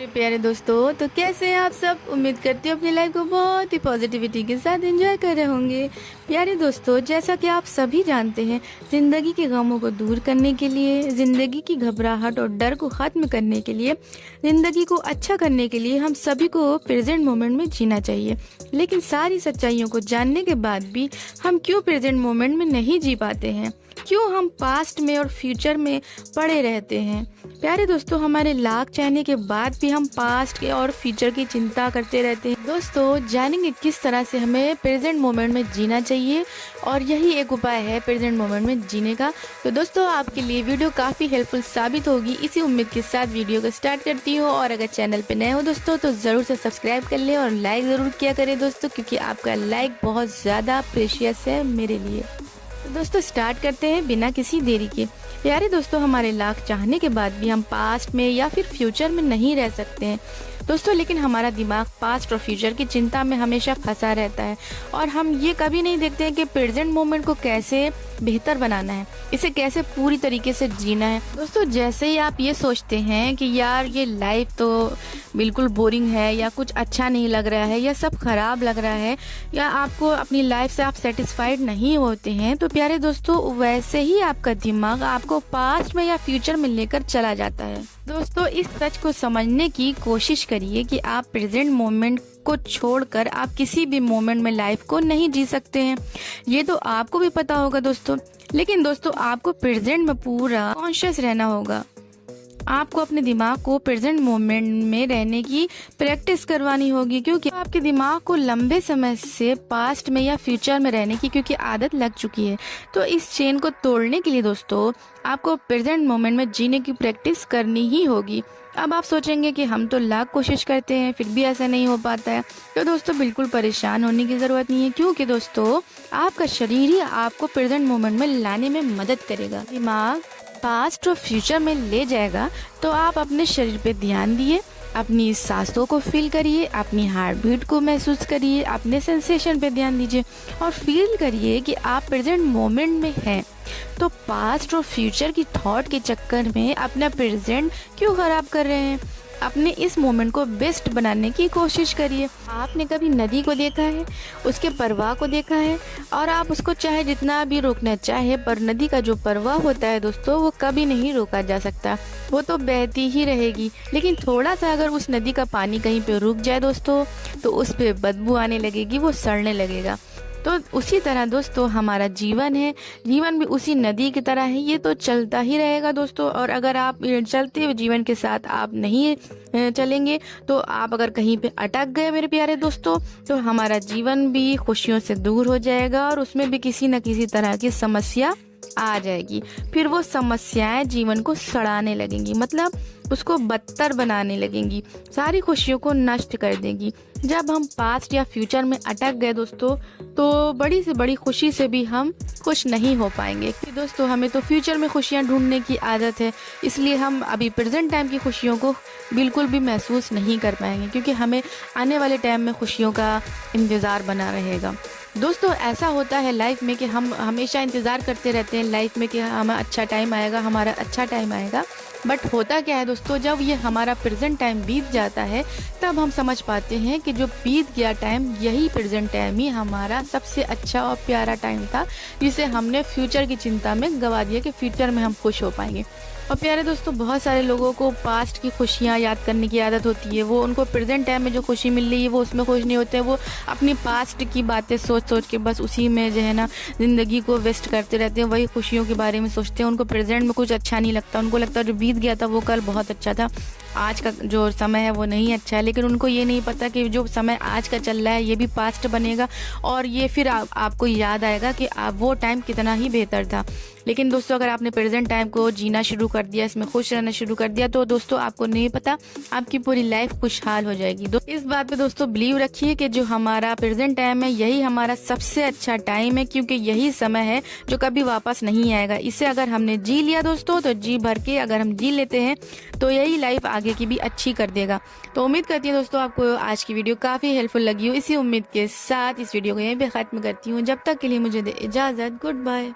मेरे प्यारे दोस्तों, तो कैसे हैं आप सब। उम्मीद करती हूँ अपनी लाइफ को बहुत ही पॉजिटिविटी के साथ एंजॉय कर रहे होंगे। प्यारे दोस्तों, जैसा कि आप सभी जानते हैं, ज़िंदगी के गमों को दूर करने के लिए, ज़िंदगी की घबराहट और डर को ख़त्म करने के लिए, ज़िंदगी को अच्छा करने के लिए हम सभी को प्रेजेंट मोमेंट में जीना चाहिए। लेकिन सारी सच्चाइयों को जानने के बाद भी हम क्यों प्रेजेंट मोमेंट में नहीं जी पाते हैं? क्यों हम पास्ट में और फ्यूचर में पड़े रहते हैं? प्यारे दोस्तों, हमारे लाख चाहने के बाद भी हम पास्ट के और फ्यूचर की चिंता करते रहते हैं। दोस्तों, जानेंगे किस तरह से हमें प्रेजेंट मोमेंट में जीना चाहिए और यही एक उपाय है प्रेजेंट मोमेंट में जीने का। तो दोस्तों, आपके लिए वीडियो काफ़ी हेल्पफुल साबित होगी। इसी उम्मीद के साथ वीडियो को स्टार्ट करती हूँ। और अगर चैनल पे नए हो दोस्तों, तो ज़रूर से सब्सक्राइब कर लें और लाइक ज़रूर किया करें दोस्तों, क्योंकि आपका लाइक बहुत ज़्यादा प्रेशियस है मेरे लिए। तो दोस्तों, स्टार्ट करते हैं बिना किसी देरी के। प्यारे दोस्तों, हमारे लाख चाहने के बाद भी हम पास्ट में या फिर फ्यूचर में नहीं रह सकते हैं दोस्तों। लेकिन हमारा दिमाग पास्ट और फ्यूचर की चिंता में हमेशा फंसा रहता है और हम ये कभी नहीं देखते हैं कि प्रेजेंट मोमेंट को कैसे बेहतर बनाना है, इसे कैसे पूरी तरीके से जीना है। दोस्तों, जैसे ही आप ये सोचते हैं कि यार ये लाइफ तो बिल्कुल बोरिंग है, या कुछ अच्छा नहीं लग रहा है, या सब खराब लग रहा है, या आपको अपनी लाइफ से आप सेटिस्फाइड नहीं होते हैं, तो प्यारे दोस्तों वैसे ही आपका दिमाग आपको पास्ट में या फ्यूचर में लेकर चला जाता है। दोस्तों, इस सच को समझने की कोशिश करिए कि आप प्रेजेंट मोमेंट को छोड़कर आप किसी भी मोमेंट में लाइफ को नहीं जी सकते हैं। ये तो आपको भी पता होगा दोस्तों। लेकिन दोस्तों, आपको प्रेजेंट में पूरा कॉन्शियस रहना होगा। आपको अपने दिमाग को प्रेजेंट मोमेंट में रहने की प्रैक्टिस करवानी होगी, क्योंकि आपके दिमाग को लंबे समय से पास्ट में या फ्यूचर में रहने की क्योंकि आदत लग चुकी है। तो इस चेन को तोड़ने के लिए दोस्तों आपको प्रेजेंट मोमेंट में जीने की प्रैक्टिस करनी ही होगी। अब आप सोचेंगे कि हम तो लाख कोशिश करते हैं फिर भी ऐसा नहीं हो पाता है। तो दोस्तों, बिल्कुल परेशान होने की ज़रूरत नहीं है, क्योंकि दोस्तों आपका शरीर ही आपको प्रेजेंट मोमेंट में लाने में मदद करेगा। दिमाग पास्ट और फ्यूचर में ले जाएगा। तो आप अपने शरीर पे ध्यान दिए, अपनी सांसों को फील करिए, अपनी हार्ट बीट को महसूस करिए, अपने सेंसेशन पे ध्यान दीजिए और फील करिए कि आप प्रेजेंट मोमेंट में हैं। तो पास्ट और फ्यूचर की थॉट के चक्कर में अपना प्रेजेंट क्यों खराब कर रहे हैं? अपने इस मोमेंट को बेस्ट बनाने की कोशिश करिए। आपने कभी नदी को देखा है, उसके प्रवाह को देखा है, और आप उसको चाहे जितना भी रोकना चाहे, पर नदी का जो प्रवाह होता है दोस्तों, वो कभी नहीं रोका जा सकता, वो तो बहती ही रहेगी। लेकिन थोड़ा सा अगर उस नदी का पानी कहीं पे रुक जाए दोस्तों, तो उस पर बदबू आने लगेगी, वो सड़ने लगेगा। तो उसी तरह दोस्तों हमारा जीवन है, जीवन भी उसी नदी की तरह है, ये तो चलता ही रहेगा दोस्तों। और अगर आप चलते हुए जीवन के साथ आप नहीं चलेंगे, तो आप अगर कहीं पे अटक गए मेरे प्यारे दोस्तों, तो हमारा जीवन भी खुशियों से दूर हो जाएगा और उसमें भी किसी न किसी तरह की समस्या आ जाएगी। फिर वो समस्याएं जीवन को सड़ाने लगेंगी, मतलब उसको बदतर बनाने लगेंगी, सारी खुशियों को नष्ट कर देंगी। जब हम पास्ट या फ्यूचर में अटक गए दोस्तों, तो बड़ी से बड़ी खुशी से भी हम खुश नहीं हो पाएंगे। कि दोस्तों, हमें तो फ्यूचर में खुशियां ढूंढने की आदत है, इसलिए हम अभी प्रेजेंट टाइम की खुशियों को बिल्कुल भी महसूस नहीं कर पाएंगे, क्योंकि हमें आने वाले टाइम में खुशियों का इंतज़ार बना रहेगा। दोस्तों, ऐसा होता है लाइफ में कि हम हमेशा इंतज़ार करते रहते हैं लाइफ में कि हमें अच्छा टाइम आएगा, हमारा अच्छा टाइम आएगा। बट होता क्या है दोस्तों, जब ये हमारा प्रेजेंट टाइम बीत जाता है, तब हम समझ पाते हैं कि जो बीत गया टाइम, यही प्रेजेंट टाइम ही हमारा सबसे अच्छा और प्यारा टाइम था, जिसे हमने फ्यूचर की चिंता में गंवा दिया कि फ्यूचर में हम खुश हो पाएंगे। और प्यारे दोस्तों, बहुत सारे लोगों को पास्ट की खुशियाँ याद करने की आदत होती है। वो उनको प्रेजेंट टाइम में जो खुशी मिल रही है वो उसमें खुश नहीं होते हैं। वो अपनी पास्ट की बातें सोच सोच के बस उसी में जो है ना ज़िंदगी को वेस्ट करते रहते हैं, वही खुशियों के बारे में सोचते हैं। उनको प्रेजेंट में कुछ अच्छा नहीं लगता, उनको लगता है जो बीत गया था वो कल बहुत अच्छा था, आज का जो समय है वो नहीं अच्छा है। लेकिन उनको ये नहीं पता कि जो समय आज का चल रहा है ये भी पास्ट बनेगा, और ये फिर आपको याद आएगा कि वो टाइम कितना ही बेहतर था। लेकिन दोस्तों, अगर आपने प्रेजेंट टाइम को जीना शुरू कर दिया, इसमें खुश रहना शुरू कर दिया, तो दोस्तों आपको नहीं पता आपकी पूरी लाइफ खुशहाल हो जाएगी। इस बात पे दोस्तों बिलीव रखिए कि जो हमारा प्रेजेंट टाइम है यही हमारा सबसे अच्छा टाइम है, क्योंकि यही समय है जो कभी वापस नहीं आएगा। इसे अगर हमने जी लिया दोस्तों, तो जी भर के अगर हम जी लेते हैं, तो यही लाइफ आगे की भी अच्छी कर देगा। तो उम्मीद करती हूँ दोस्तों आपको आज की वीडियो काफ़ी हेल्पफुल लगी हो। इसी उम्मीद के साथ इस वीडियो को यहीं पे ख़त्म करती हूँ। जब तक के लिए मुझे दे इजाज़त, गुड बाय।